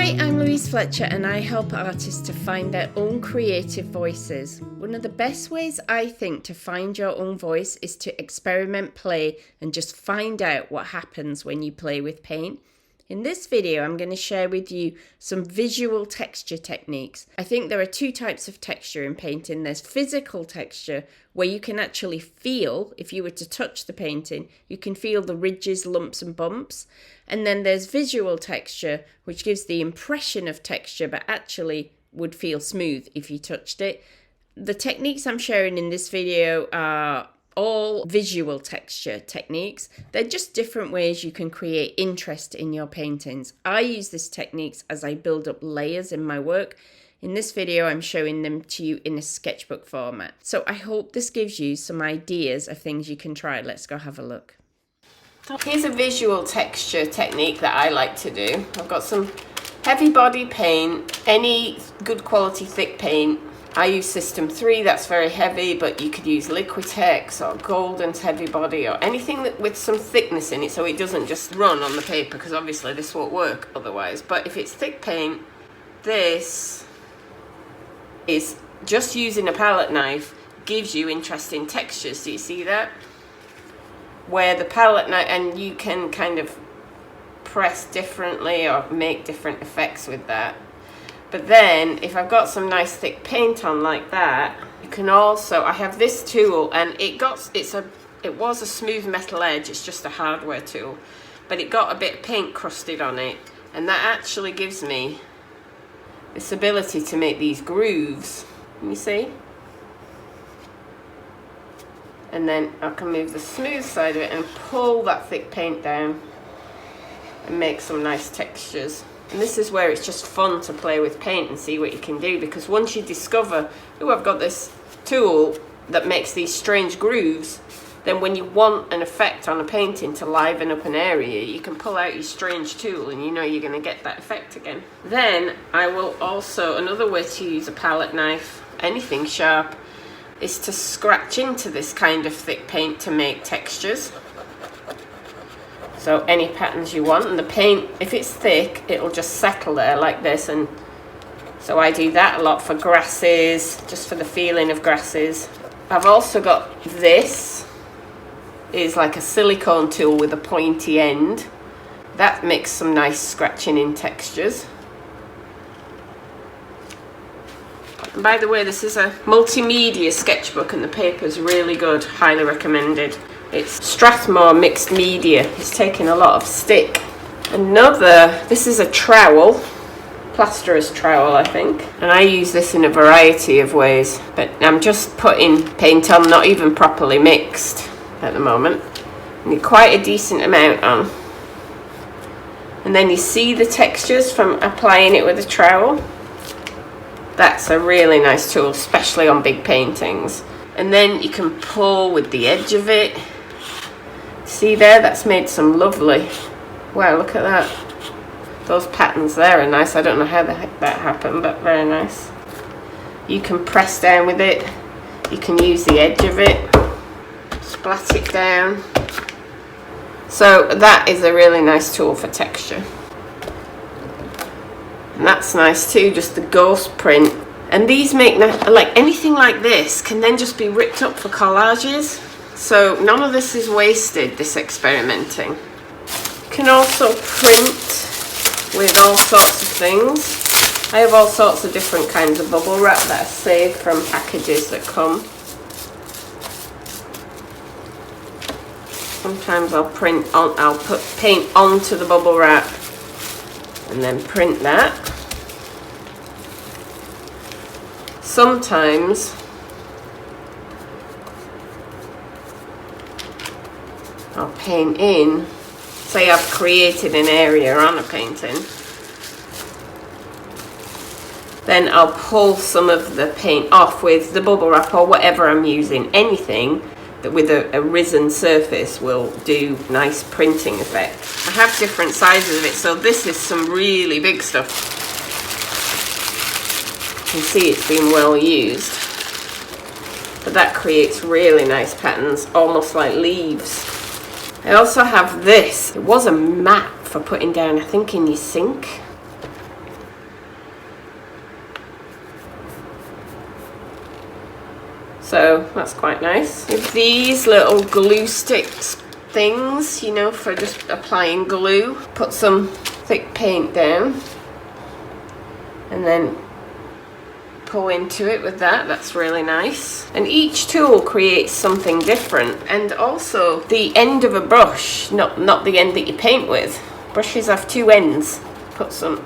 Hi, I'm Louise Fletcher and I help artists to find their own creative voices. One of the best ways I think to find your own voice is to experiment, play, and just find out what happens when you play with paint. In this video, I'm going to share with you some visual texture techniques. I think there are two types of texture in painting. There's physical texture, where you can actually feel, if you were to touch the painting, you can feel the ridges, lumps and bumps. And then there's visual texture, which gives the impression of texture, but actually would feel smooth if you touched it. The techniques I'm sharing in this video are all visual texture techniques. They're just different ways you can create interest in your paintings. I use these techniques as I build up layers in my work. In this video, I'm showing them to you in a sketchbook format. So I hope this gives you some ideas of things you can try. Let's go have a look. Here's a visual texture technique that I like to do. I've got some heavy body paint, any good quality thick paint. I use System 3, that's very heavy, but you could use Liquitex or Golden's heavy body or anything with some thickness in it so it doesn't just run on the paper, because obviously this won't work otherwise. But if it's thick paint, this is just using a palette knife gives you interesting textures. Do you see that? Where the palette knife, and you can kind of press differently or make different effects with that. But then, if I've got some nice thick paint on like that, you can also, I have this tool, and it was a smooth metal edge, it's just a hardware tool, but it got a bit of paint crusted on it, and that actually gives me this ability to make these grooves. Can you see? And then I can move the smooth side of it and pull that thick paint down and make some nice textures. And this is where it's just fun to play with paint and see what you can do, because once you discover, oh, I've got this tool that makes these strange grooves, then when you want an effect on a painting to liven up an area, you can pull out your strange tool and you know you're going to get that effect again. Then I will also, another way to use a palette knife, anything sharp, is to scratch into this kind of thick paint to make textures. So any patterns you want, and the paint, if it's thick, it'll just settle there like this. And so I do that a lot for grasses, just for the feeling of grasses. I've also got this, is like a silicone tool with a pointy end. That makes some nice scratching in textures. And by the way, this is a multimedia sketchbook and the paper's really good, highly recommended. It's Strathmore mixed media. It's taking a lot of stick. This is a trowel, plasterer's trowel, I think. And I use this in a variety of ways, but I'm just putting paint on, not even properly mixed at the moment. I need quite a decent amount on. And then you see the textures from applying it with a trowel. That's a really nice tool, especially on big paintings. And then you can pull with the edge of it. See there, that's made some lovely, wow, look at that. Those patterns there are nice. I don't know how the heck that happened, but very nice. You can press down with it. You can use the edge of it, splat it down. So that is a really nice tool for texture. And that's nice too, just the ghost print. And these make, like anything like this can then just be ripped up for collages. So none of this is wasted, this experimenting. You can also print with all sorts of things. I have all sorts of different kinds of bubble wrap that I save from packages that come. Sometimes I'll put paint onto the bubble wrap and then print that. Sometimes I'll paint in, say I've created an area on a painting, then I'll pull some of the paint off with the bubble wrap or whatever I'm using. Anything that with a risen surface will do nice printing effect. I have different sizes of it, so this is some really big stuff. You can see it's been well used. But that creates really nice patterns, almost like leaves. I also have this. It was a mat for putting down, I think, in your sink. So that's quite nice. With these little glue sticks things, you know, for just applying glue, put some thick paint down and then pull into it with that. That's really nice. And each tool creates something different. And also the end of a brush, not the end that you paint with. Brushes have two ends. Put some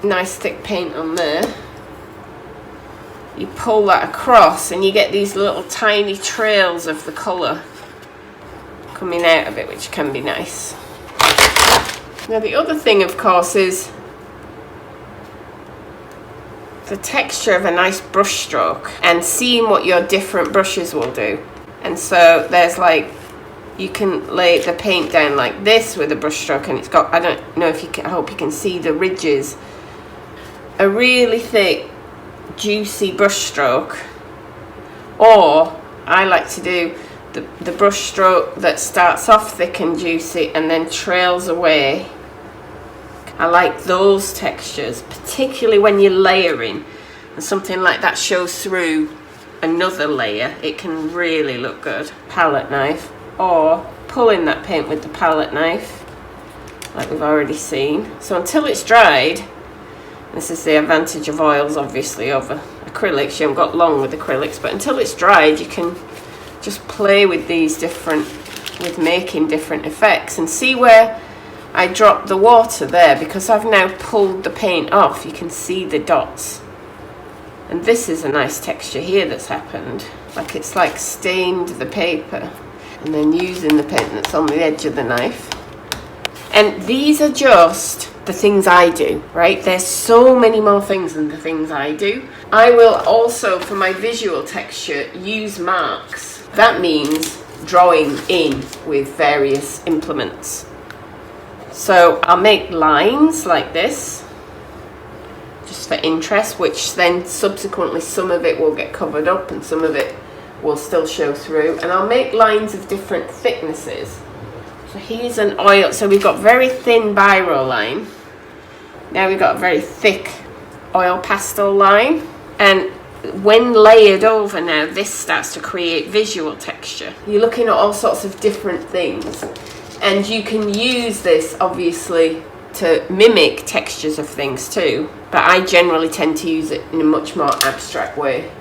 nice thick paint on there. You pull that across and you get these little tiny trails of the colour coming out of it, which can be nice. Now the other thing, of course, is the texture of a nice brush stroke and seeing what your different brushes will do. And so there's like, you can lay the paint down like this with a brush stroke, and it's got, I don't know if you can, I hope you can see the ridges. A really thick, juicy brush stroke, or I like to do the brush stroke that starts off thick and juicy and then trails away. I like those textures, particularly when you're layering and something like that shows through another layer. It can really look good. Palette knife, or pulling that paint with the palette knife like we've already seen. So until it's dried, this is the advantage of oils obviously over acrylics, you haven't got long with acrylics, but until it's dried you can just play with these with making different effects. And see where I dropped the water there, because I've now pulled the paint off, you can see the dots. And this is a nice texture here that's happened, like it's like stained the paper. And then using the paint that's on the edge of the knife. And these are just the things I do, right? There's so many more things than the things I do. I will also, for my visual texture, use marks. That means drawing in with various implements. So I'll make lines like this, just for interest, which then subsequently some of it will get covered up and some of it will still show through. And I'll make lines of different thicknesses. So here's an oil, so we've got very thin biro line. Now we've got a very thick oil pastel line. And when layered over now, this starts to create visual texture. You're looking at all sorts of different things. And you can use this, obviously, to mimic textures of things too. But I generally tend to use it in a much more abstract way.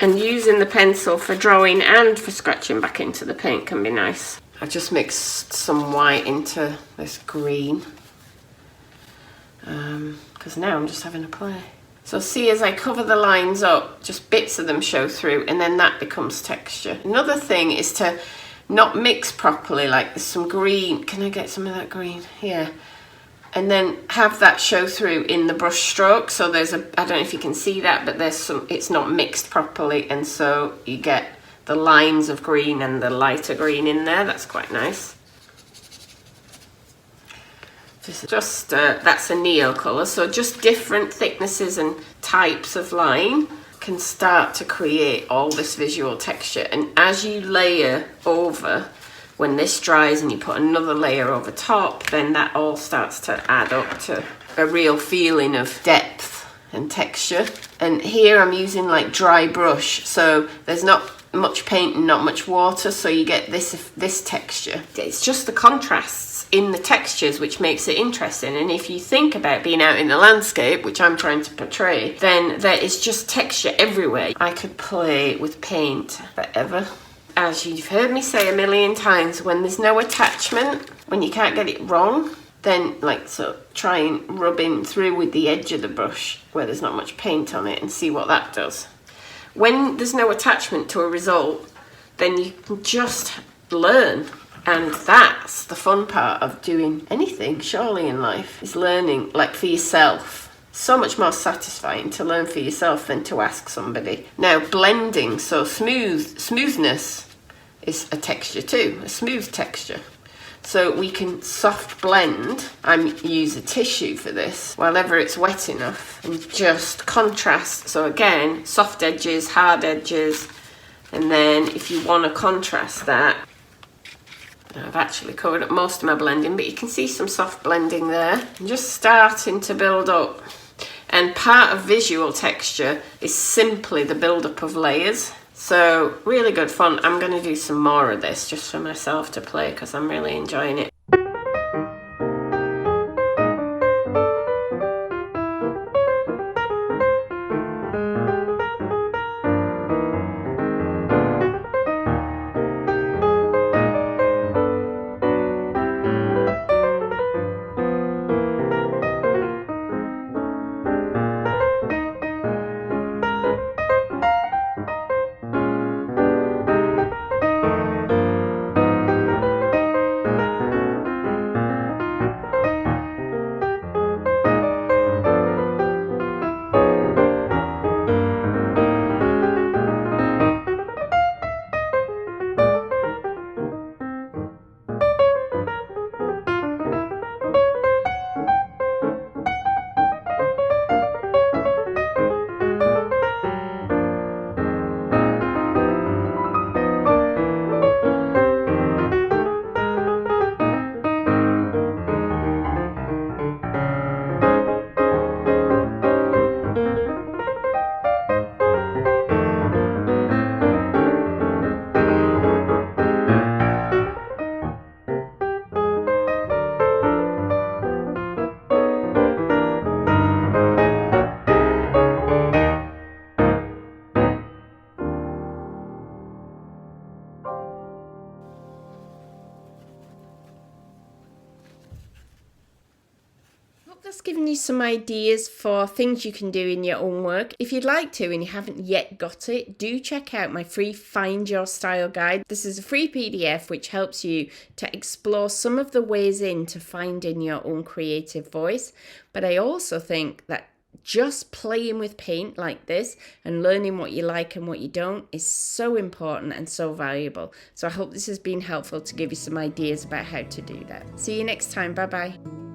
And using the pencil for drawing and for scratching back into the paint can be nice. I just mixed some white into this green. Because now I'm just having a play. So see, as I cover the lines up, just bits of them show through, and then that becomes texture. Another thing is to not mix properly, like there's some green. Can I get some of that green? Yeah. And then have that show through in the brush stroke. So there's a, I don't know if you can see that, but there's some, it's not mixed properly, and so you get the lines of green and the lighter green in there. That's quite nice. Just that's a neo colour, so just different thicknesses and types of line can start to create all this visual texture. And as you layer over, when this dries and you put another layer over top, then that all starts to add up to a real feeling of depth and texture. And here I'm using like dry brush, so there's not much paint and not much water, so you get this texture. It's just the contrasts in the textures which makes it interesting. And if you think about being out in the landscape, which I'm trying to portray, then there is just texture everywhere. I could play with paint forever. As you've heard me say a million times, when there's no attachment, when you can't get it wrong, then like so try and rub in through with the edge of the brush where there's not much paint on it and see what that does. When there's no attachment to a result, then you can just learn. And that's the fun part of doing anything, surely, in life, is learning, like, for yourself. So much more satisfying to learn for yourself than to ask somebody. Now, blending, so smoothness is a texture too, a smooth texture. So we can soft blend. I use a tissue for this, whenever it's wet enough, and just contrast. So again, soft edges, hard edges, and then if you want to contrast that, I've actually covered up most of my blending, but you can see some soft blending there. And just starting to build up. And part of visual texture is simply the build-up of layers. So really good fun. I'm going to do some more of this just for myself to play because I'm really enjoying it. That's given you some ideas for things you can do in your own work. If you'd like to and you haven't yet got it, do check out my free Find Your Style guide. This is a free PDF which helps you to explore some of the ways into finding your own creative voice. But I also think that just playing with paint like this and learning what you like and what you don't is so important and so valuable. So I hope this has been helpful to give you some ideas about how to do that. See you next time. Bye bye.